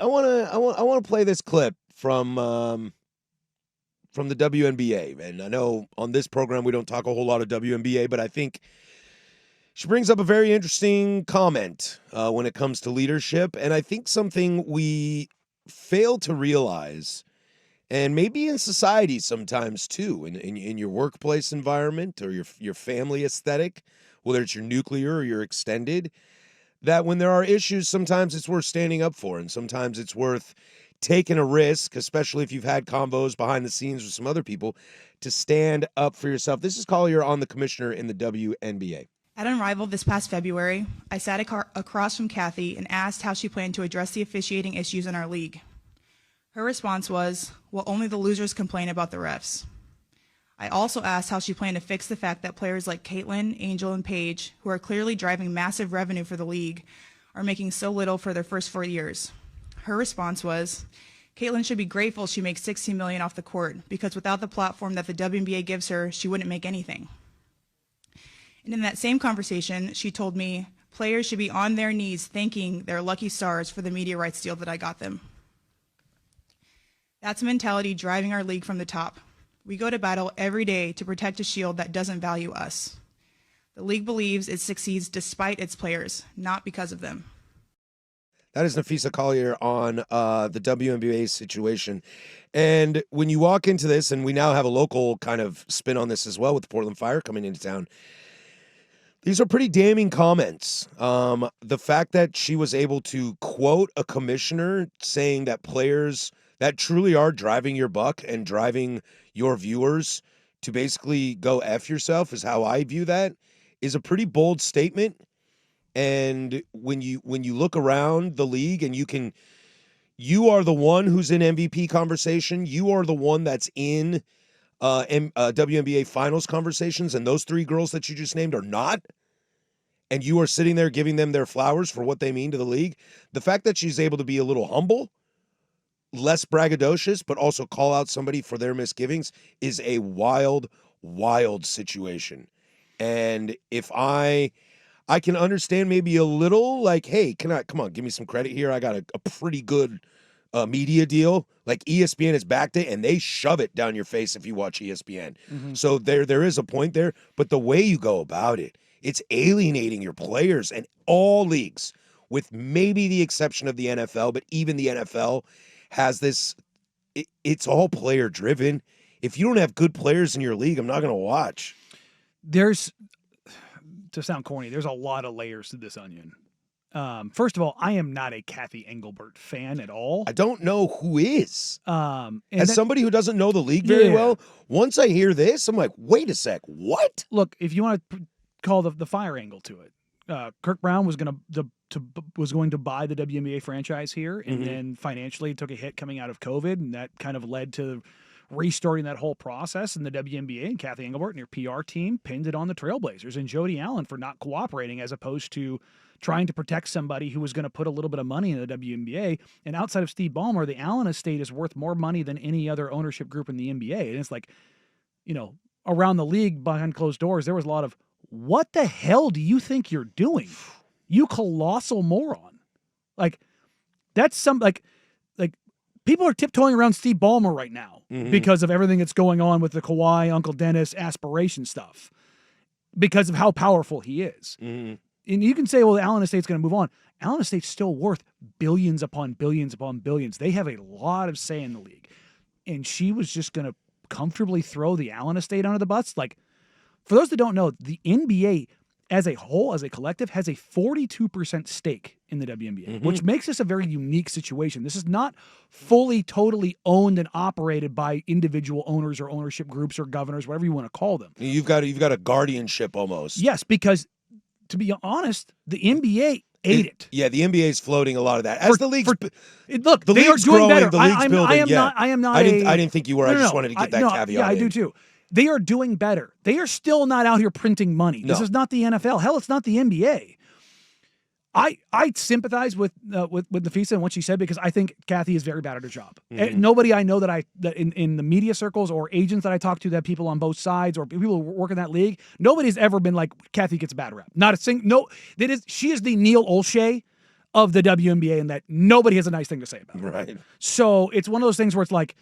want to play this clip from the WNBA. And I know on this program we don't talk a whole lot of WNBA, but I think she brings up a very interesting comment when it comes to leadership, and I think something we fail to realize, and maybe in society sometimes too, in your workplace environment or your family aesthetic, whether it's your nuclear or your extended, that when there are issues, sometimes it's worth standing up for, and sometimes it's worth taking a risk, especially if you've had convos behind the scenes with some other people, to stand up for yourself. This is Collier on the commissioner in the WNBA. At Unrivaled this past February, I sat across from Kathy and asked how she planned to address the officiating issues in our league. Her response was, well, only the losers complain about the refs. I also asked how she planned to fix the fact that players like Caitlin, Angel, and Paige, who are clearly driving massive revenue for the league, are making so little for their first 4 years. Her response was, Caitlin should be grateful she makes $16 million off the court, because without the platform that the WNBA gives her, she wouldn't make anything. And in that same conversation, she told me players should be on their knees thanking their lucky stars for the media rights deal that I got them. That's a mentality driving our league from the top. We go to battle every day to protect a shield that doesn't value us. The league believes it succeeds despite its players, not because of them. That is Nafisa Collier on the WNBA situation. And when you walk into this, and we now have a local kind of spin on this as well with the Portland Fire coming into town, these are pretty damning comments. The fact that she was able to quote a commissioner saying that players that truly are driving your buck and driving your viewers to basically go F yourself is how I view that, is a pretty bold statement. And when you look around the league and you are the one who's in MVP conversation, you are the one that's in WNBA finals conversations, and those three girls that you just named are not, and you are sitting there giving them their flowers for what they mean to the league. The fact that she's able to be a little humble, less braggadocious, but also call out somebody for their misgivings is a wild, wild situation. And if I can understand maybe a little like, hey, come on, give me some credit here. I got a pretty good media deal. Like ESPN has backed it, and they shove it down your face if you watch ESPN. Mm-hmm. So there is a point there, but the way you go about it, it's alienating your players, and all leagues, with maybe the exception of the NFL, but even the NFL has this, it's all player driven. If you don't have good players in your league, I'm not going to watch. There's, to sound corny, there's a lot of layers to this onion. First of all, I am not a Kathy Engelbert fan at all. I don't know who is. As somebody who doesn't know the league very well, once I hear this, I'm like, wait a sec, what? Look, if you want to call the fire angle to it, Kirk Brown was going to buy the WNBA franchise here, and then financially took a hit coming out of COVID, and that kind of led to restarting that whole process. And the WNBA and Kathy Engelbert and your PR team pinned it on the Trailblazers and Jody Allen for not cooperating, as opposed to trying to protect somebody who was going to put a little bit of money in the WNBA. And outside of Steve Ballmer, the Allen estate is worth more money than any other ownership group in the NBA. And it's like, around the league behind closed doors, there was a lot of, what the hell do you think you're doing? You colossal moron. Like, that's people are tiptoeing around Steve Ballmer right now because of everything that's going on with the Kawhi, Uncle Dennis aspiration stuff, because of how powerful he is. And you can say, well, the Allen estate's going to move on. Allen estate's still worth billions upon billions upon billions. They have a lot of say in the league. And she was just going to comfortably throw the Allen estate under the bus. Like, for those that don't know, the NBA as a whole, as a collective, has a 42% stake in the WNBA, which makes this a very unique situation. This is not fully, totally owned and operated by individual owners or ownership groups or governors, whatever you want to call them. You've got a guardianship almost. Yes, because to be honest, the NBA ate it. Yeah, the NBA is floating a lot of that. As the league's look, they are doing growing, better. The league's building. I am not. I didn't think you were. I just wanted to get that caveat. Yeah, I do too. They are doing better. They are still not out here printing money. No. This is not the NFL. Hell, it's not the NBA. I sympathize with Nafisa and what she said, because I think Kathy is very bad at her job. Nobody I know that in the media circles or agents that I talk to, that people on both sides or people who work in that league, nobody's ever been like, Kathy gets a bad rep. Not a single. No, she is the Neil Olshey of the WNBA and that nobody has a nice thing to say about it. Right. So it's one of those things where it's like,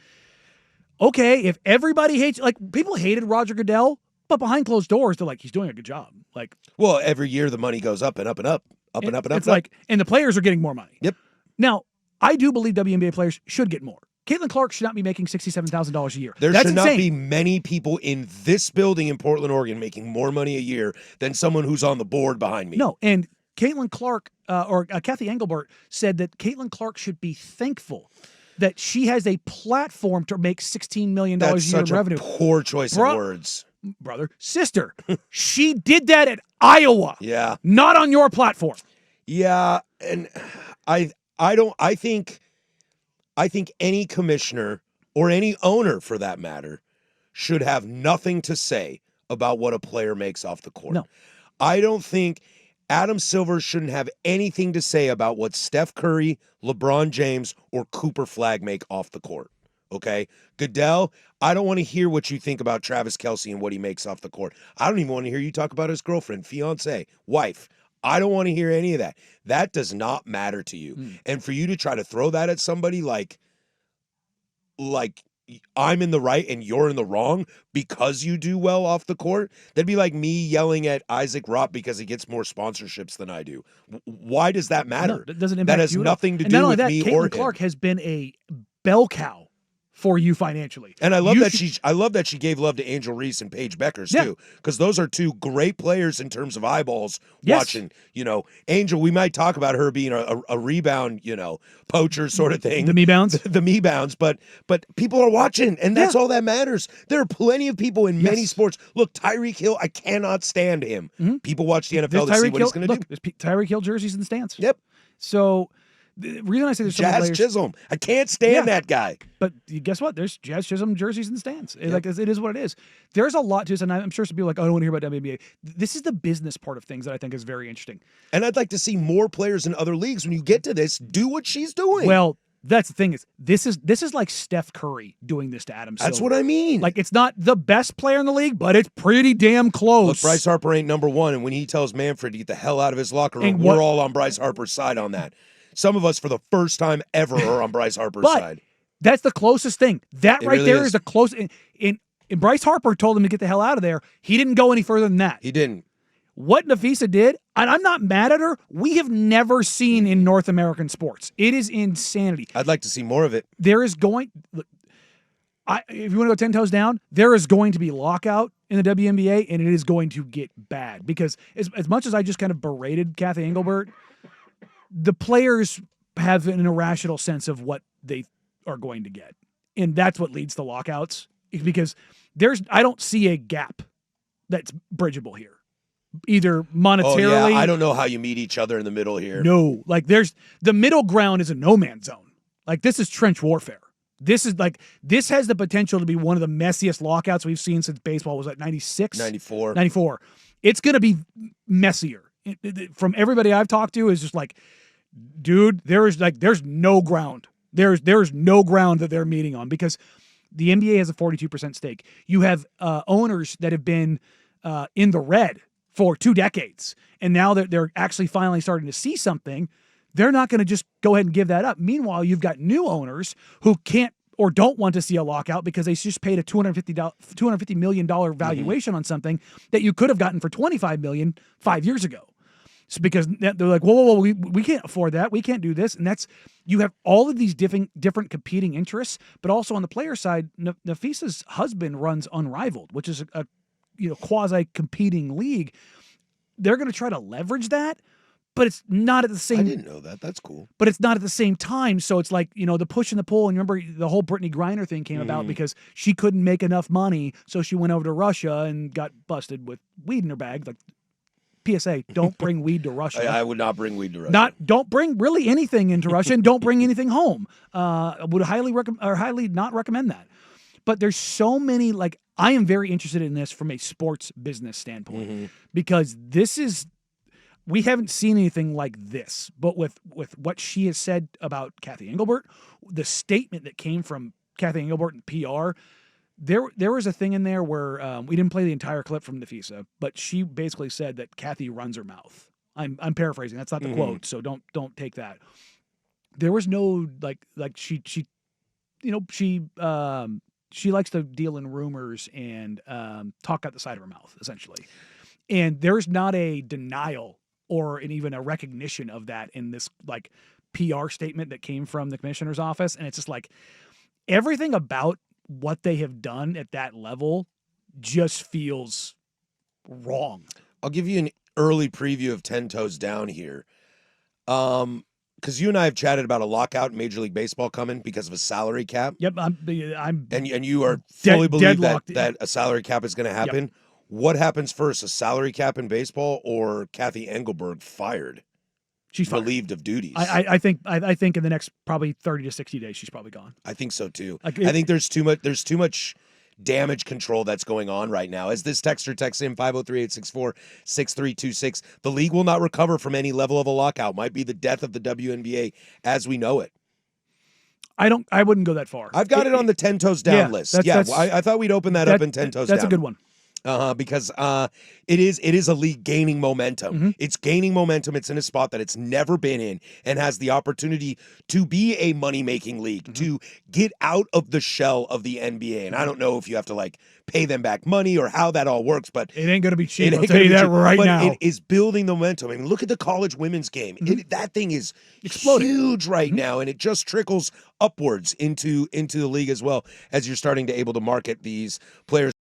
okay, if everybody hates, like people hated Roger Goodell, but behind closed doors, they're like, he's doing a good job. Like, well, every year the money goes up and up and up, up and up and up. It's like, and the players are getting more money. Yep. Now, I do believe WNBA players should get more. Caitlin Clark should not be making $67,000 a year. There That's should insane. not be many people in this building in Portland, Oregon, making more money a year than someone who's on the board behind me. No, and Caitlin Clark or Kathy Engelbert said that Caitlin Clark should be thankful that she has a platform to make $16 million a That's year such in revenue. a poor choice of words. Brother, sister, she did that at Iowa. Yeah. Not on your platform. Yeah, and I think any commissioner or any owner for that matter should have nothing to say about what a player makes off the court. No. I don't think Adam Silver shouldn't have anything to say about what Steph Curry, LeBron James, or Cooper Flagg make off the court. Okay? Goodell, I don't want to hear what you think about Travis Kelce and what he makes off the court. I don't even want to hear you talk about his girlfriend, fiance, wife. I don't want to hear any of that. That does not matter to you. And for you to try to throw that at somebody like I'm in the right and you're in the wrong because you do well off the court, that'd be like me yelling at Isaac Rupp because he gets more sponsorships than I do. Why does that matter? No, that doesn't impact That has you at all. nothing to And do not only with that, me Caitlin or Clark him. has been a bell cow for you financially. And I love that she gave love to Angel Reese and Paige Beckers too, because those are two great players in terms of eyeballs watching. You know, Angel, we might talk about her being a rebound, poacher sort of thing. The me bounds, the me bounds, but people are watching, and that's all that matters. There are plenty of people in many sports. Look, Tyreek Hill, I cannot stand him. People watch the NFL to see what he's going to do. There's Tyreek Hill jerseys in the stands. Yep. So the reason I say there's so many Jazz players, Chisholm, I can't stand that guy. But guess what? There's Jazz Chisholm jerseys in the stands. Like it is what it is. There's a lot to this, and I'm sure some people are like, oh, I don't want to hear about WNBA. This is the business part of things that I think is very interesting. And I'd like to see more players in other leagues when you get to this do what she's doing. Well, that's the thing is this is like Steph Curry doing this to Adam Silver. That's what I mean. Like it's not the best player in the league, but it's pretty damn close. Look, Bryce Harper ain't number one, and when he tells Manfred to get the hell out of his locker room, we're all on Bryce Harper's side on that. Some of us, for the first time ever, are on Bryce Harper's side. That's the closest thing. That It right really there is the close. And Bryce Harper told him to get the hell out of there. He didn't go any further than that. He didn't. What Nafisa did, and I'm not mad at her, we have never seen in North American sports. It is insanity. I'd like to see more of it. There is going, if you want to go 10 toes down, there is going to be lockout in the WNBA, and it is going to get bad. Because as much as I just kind of berated Kathy Engelbert, the players have an irrational sense of what they are going to get. And that's what leads to lockouts. Because I don't see a gap that's bridgeable here. Either monetarily. Oh, yeah. I don't know how you meet each other in the middle here. No. Like the middle ground is a no man's zone. Like this is trench warfare. This has the potential to be one of the messiest lockouts we've seen since baseball. Was that 96? 94. 94. It's going to be messier. From everybody I've talked to is just like, dude, there's no ground. There's no ground that they're meeting on because the NBA has a 42% stake. You have owners that have been in the red for 2 decades, and now that they're actually finally starting to see something, they're not going to just go ahead and give that up. Meanwhile, you've got new owners who can't or don't want to see a lockout because they just paid a $250 million valuation on something that you could have gotten for $25 million 5 years ago. So because they're like, whoa, we can't afford that. We can't do this. And you have all of these different competing interests, but also on the player side, Nafisa's husband runs Unrivaled, which is a quasi competing league. They're going to try to leverage that, but it's not at the same. I didn't know that. That's cool. But it's not at the same time. So it's like, the push and the pull. And remember, the whole Brittany Griner thing came about because she couldn't make enough money. So she went over to Russia and got busted with weed in her bag. Like, PSA, don't bring weed to Russia. I would not bring weed to Russia. Don't bring really anything into Russia, and don't bring anything home. I would highly not recommend that. But there's so many, I am very interested in this from a sports business standpoint because we haven't seen anything like this. But with what she has said about Kathy Engelbert, the statement that came from Kathy Engelbert and PR, there was a thing in there where we didn't play the entire clip from Nafisa, but she basically said that Kathy runs her mouth I'm paraphrasing. That's not the quote, so don't take that. There was no like she she likes to deal in rumors and talk out the side of her mouth, essentially. And there's not a denial or even a recognition of that in this like PR statement that came from the commissioner's office. And it's just like everything about what they have done at that level just feels wrong. I'll give you an early preview of 10 Toes Down here. Because you and I have chatted about a lockout in Major League Baseball coming because of a salary cap. Yep, I'm and you are fully believe deadlocked. that a salary cap is going to happen. Yep. What happens first, a salary cap in baseball or Kathy Engelberg fired? She's relieved of duties. I think in the next probably 30 to 60 days she's probably gone. I think so too. I think there's too much damage control that's going on right now. As this texter texts in 503-864-6326, the league will not recover from any level of a lockout. Might be the death of the WNBA as we know it. I wouldn't go that far. I've got it on the 10 Toes Down list. I thought we'd open that up in 10 Toes Down. That's a good one. Because it is a league gaining momentum. Mm-hmm. It's gaining momentum. It's in a spot that it's never been in and has the opportunity to be a money-making league, to get out of the shell of the NBA. And I don't know if you have to like pay them back money or how that all works, but it ain't going to be cheap. I'll tell you that right now. It is building the momentum. I mean, look at the college women's game. That thing is exploding, huge right now, and it just trickles upwards into the league as well as you're starting to able to market these players.